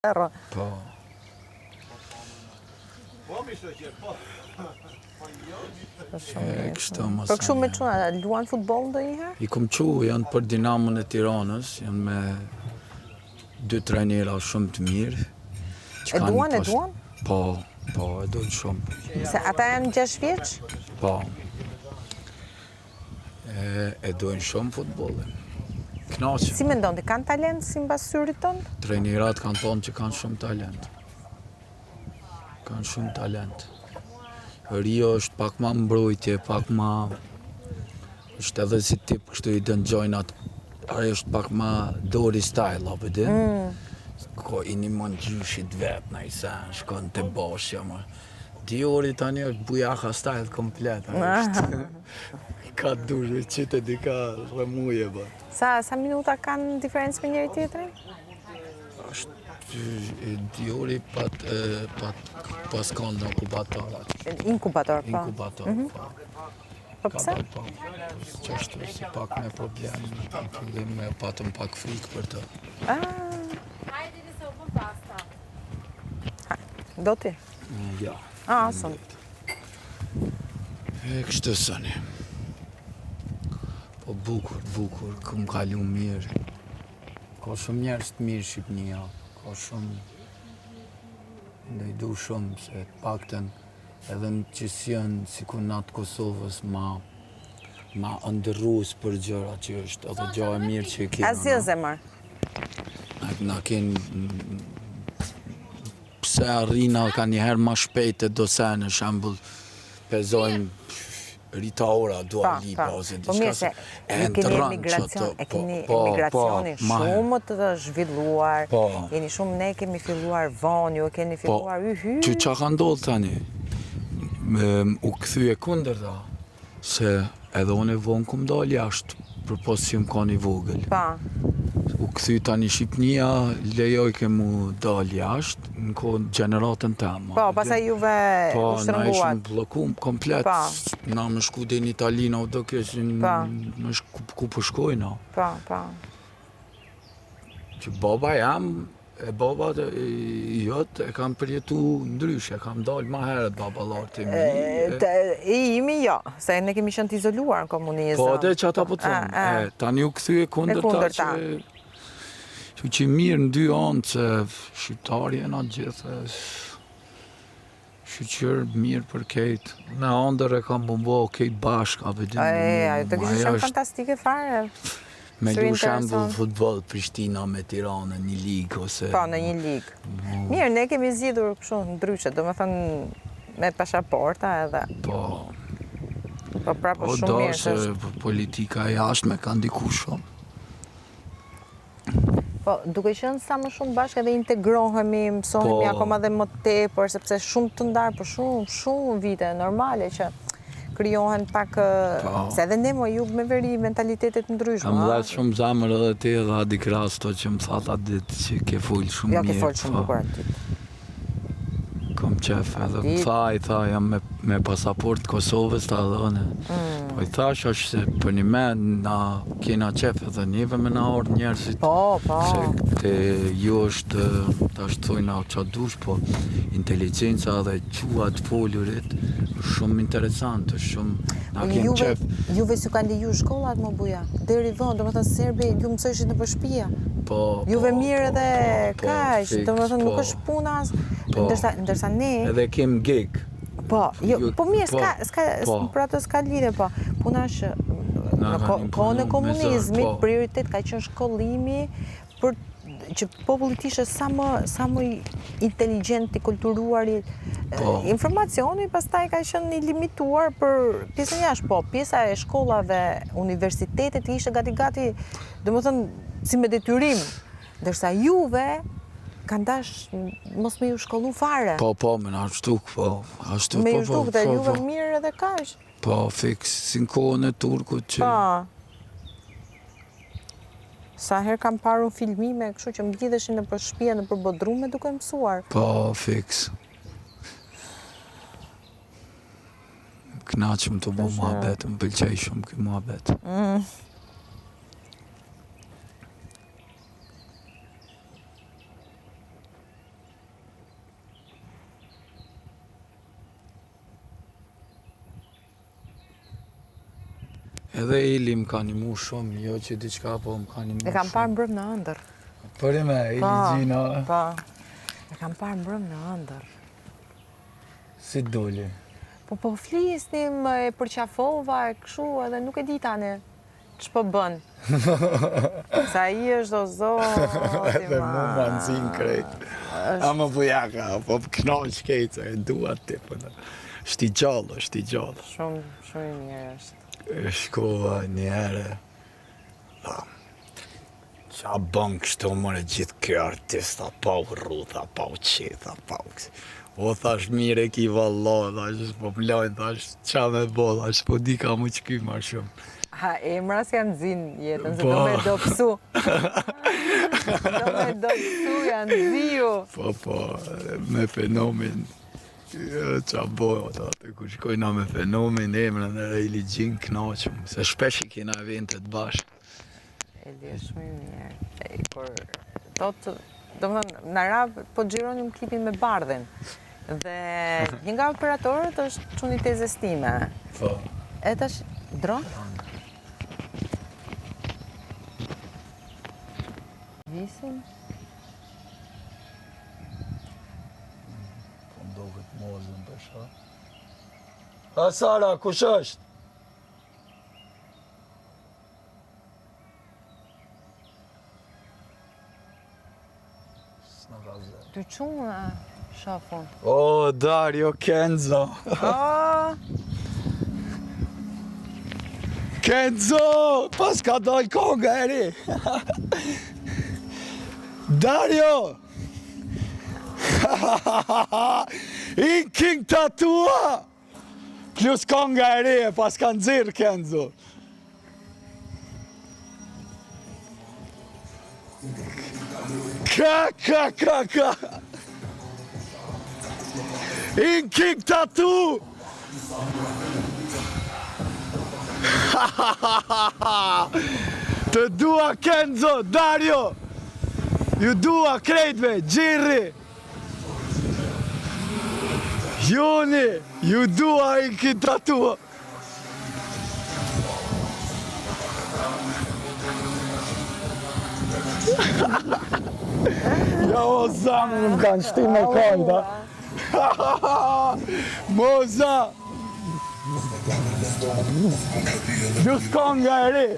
Po. Për kështu me çuna, luan futboll ndonjëherë? I kom qu, janë për Dinamon e Tiranës, janë me 2 trajnera shumë të mirë. E duan? Po, e duan shumë. Se ata janë 6 vjeç? Po. E duan shumë futbollin. Knaqen. Si mendon, ti kanë talent si mbas syrit tënd? Trajnerat kanë thonë që kanë shumë talent. Kanë shumë talent. Rio është pak ma mbrojtje, pak ma... është edhe si tip kështu i dëngjojnë atë... Are është pak ma Dori style, apo di? Ko i një mën gjyshit vetë në i sen, shkon të bashja, ma. Diori tani është bujaka style komplet, është. Ka dushë, qite di ka rëmuje, ba. Sa minuta kanë diferencë me njëri tjetrin? Diori pas kanë në inkubatorat. Inkubator, po. Inkubator, po. Po pse? Po, qështu, si pak me problem me patëm pak frikë për të. Do ti? Ja. Son. Kështu sëni. Po bukur, këm kalu mirë. Ka shumë njerës të mirë Shqipnia, ka shumë... Ndaj du shumë, se pakten edhe në qësjen, si ku natë Kosovës, ma ndërrus për gjëra që është, edhe gjë e mirë që e kena. Asgjë zemër. Na kenë... Pse arrina ka njëherë ma shpejt e dosene, shembull, pezojmë Rita Ora, Dua Lipa, ose diçka. Po mirë se keni emigracionin shumë të zhvilluar, jeni shumë, ne kemi filluar vonë, ju keni filluar Që qa ka ndodhë tani? U këthy e kunder da, se edhe unë e vonë këm dalë jashtë, për posë që më ka një vogël. U këthy tani Shqipnia, lejoj ke mu dalë jashtë, në kohë gjeneratën temë. Po, pasaj juve u shtrënguat. Po, na ishëm blokum komplet, na më shku dhe në Italina, u do këshin më ku përshkojna. Po. Që baba jam, e baba jotë, e kam përjetu ndryshe, kam dalë ma herët babalartë e mi. I imi jo, se ne kemi qenë të izoluar në komunizëm. Po, dhe që ata po të thonë, tani u këthy e kundër ta që mirë në 2 anë, se shqiptari e na gjithë, shqyqyrë mirë për kejtë. Në andër e kam bëmbo kejtë bashkë, a vedin. Ajo të kështë shumë fantastike fare. Me lu shembull futbol Prishtina me Tiranë, një ligë, ose... Po, në një ligë. Mirë, ne kemi zgjedhur kështu ndryshe, do me thënë me pasaporta edhe... Po, prapë shumë mirë. Po, se politika e jashtme ka ndiku shumë. Po, duke qenë sa më shumë bashkë edhe integrohemi, mësohemi akoma dhe më tepër, sepse shumë të ndarë për shumë vite normale që krijohen pak... Se edhe ne ju me veri mentalitetet ndryshme. Kam dhe shumë zamër edhe ti edhe Adi Krasto që më thata ditë që ke full shumë mirë. Jo, ke full shumë bukur aty. Kom qef edhe më tha, jam me pasaport Kosovës të adhone. Po i thash është se për një men na kena qef edhe njëve me na orë njerëzit. Po. Se këte ju është, ta është thojna qa dush, po inteligenca dhe quat foljurit shumë interesant, është shumë, na kemë qef. Juve s'ju kanë liju shkollat më buja, deri vonë, do më thënë Serbi, ju mësojshin në përshpia. Juve mirë edhe kaq, do më thënë nuk është puna, ndërsa ne... Edhe kem gig. Po mirë, për ato s'ka lidhe, po. Puna është, në kohën e komunizmit, prioritet ka qenë shkollimi, që popullit ishte sa më inteligent, i kulturuar, informacioni pastaj ka qenë i limituar për pjesën jashtë, po, pjesa e shkollave, universitetet ishte gati, do më thënë, si me detyrim, ndërsa juve kanë dash mos me ju shkollu fare. Po, me na shtuk, po. Me ju shtuk dhe juve mirë edhe kaq. Po, fiks, si në kohën e Turkut që... Sa herë kam parë unë filmime, kështu që më lidheshin në për shtëpia, në për bodrume duke mësuar. Po, fiks. Knaqëm të bo muhabet, më pëlqej shumë kë muhabet. Edhe Ili më ka animu shumë, jo që diçka, po më ka animu shumë. E kam parë mbrëm në ëndër. Për e me, Ili Gjina. Po, e kam parë mbrëm në ëndër. Si doli? Po flisnim, e përqafova, e këshu, edhe nuk e di tani ç'po bën. Sa i është o zoti, Edhe mu ma nëzin krejt. Ama bujaka, po kënaq kejtë, e dua ti, po në. Shti gjallë. Shumë i mirë është. Shkova njëherë. Qa bën kështu mëre gjithë kjo artista, pa u rrutha, pa u qitha, pa u kësi. O, thash mire ki valla, thash po plajnë, thash qa me bo, thash po di ka mu që ky marrë shumë. Ha, emra s'janë zinë jetën, se do me dopsu. Do me dopsu, janë ziu. Po, me fenomen. Qa bojë, atë ku shkojna me fenomen, emrën e Ili Gjin knaqëm, se shpesh I kena eventet bashkë. Eli është shumë I mirë. Kur thotë, do më thënë, në Arab po xhironim klipin me Bardhin. Dhe një nga operatorët është çuniteze stime. Po. E tash dron? Visim? Doket mozën për shka. A Sara, kush është? S'na ka zë. Ty çuna shafon. O, Dario Kenzo. Kenzo! Pas ka dal konga e ri. Dario! In King Tatua! Plus konga e re, pas ka nxirr Kenzo. Ka. In King Tattoo! Të dua Kenzo, Dario! Ju dua krejtve, Gjirri! Joni, ju dua In King Tattoo! Ja o zamë më kanë shti me kajta. Moza! Gjus konga e ri.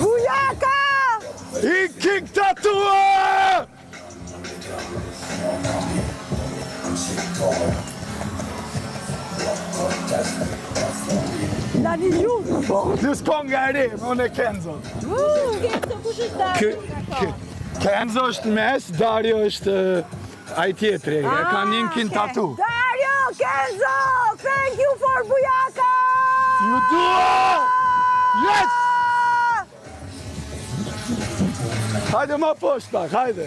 Bujaka! In King Tattoo! Dani Gjumë! Gjus konga e ri, unë e Kenzo. Kenzo, kush është Dario? Kenzo është mes, Dario është ai tjetri, e ka një King Tattoo. Dario, Kenzo, thank you for Bujaka! Ju dua! Yes! Hajde ma poshtë pak, hajde.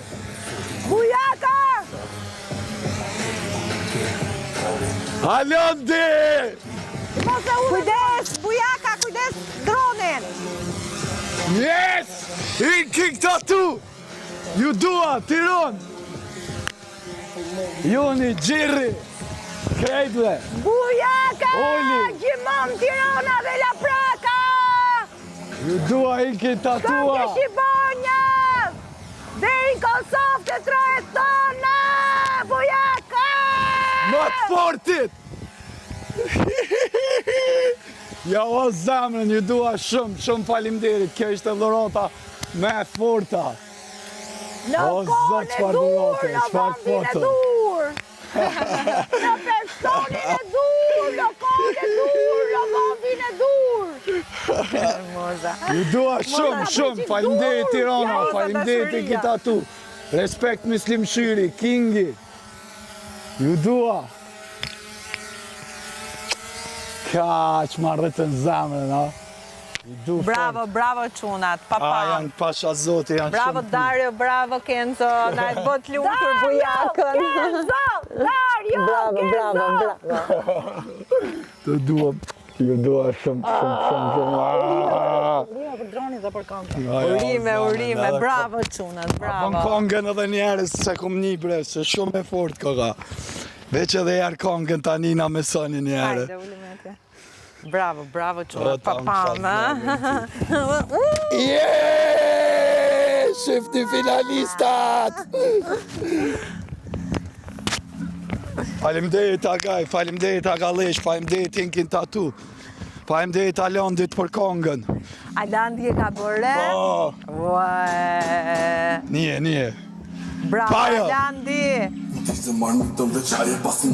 Bujaka! Alondi! Kujdes, Bujaka, kujdes dronin! Yes! In King Tattoo! Ju dua, Tiron! Joni, Gjirri! Krejtve! Bujaka! Oli! Gjimon, Tirana dhe La Praka! Ju dua In King Tattoo! Këngë Shqipënia! Deri në Kosovë të trojet tona! Bujaka! Më të fortit! Ja o zamrën, ju dua shumë faleminderit. Kjo ishte dhurata me e forta. Në O, zot, kone çfarë dur, dhurate, në çfarë vendin e foto. dur! Në personin e dur, në kone dur, në vendin e dur! Moza. Ju dua shumë, faleminderit Tirana, Moza, faleminderit dashuria. King Tattoo. Respekt Muslim Shyri, Kingi. Ju dua. Kaq marrët në zamrën, ha? Ju du fort. Bravo çunat, papa. Janë pasha zoti, janë Bravo shumë. Dario, bravo Kenzo, na e bot lumtur Bujakën. Kenzo, Dario, Kenzo. Të dua, ju dua shumë. Urime për dronin dhe për këngën. Urime, bravo çunat, bravo. Bën kongën edhe njerë se kom një bre, se shumë e fort këga. Veç edhe jarë kongën tani na me soni njerë. Hajde, ulim e tje. Bravo, bravo çuna. Papam. Shifti finalistat! Faleminderit Agaj, faleminderit Agalesh, faleminderit Tinkin Tatu. Faleminderit Alandit për kongën. Alandi e ka bërë? Po. Nije. Bravo, Pajo. Alandi!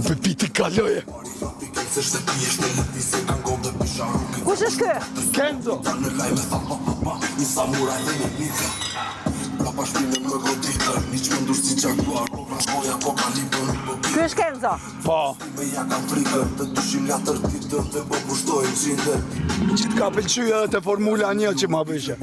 Për piti kaloje. Kush është kë? Kenzo. Ky është Kenzo? Po. Që t'ka pëlqyja dhe të Formula 1 që ma bëshe.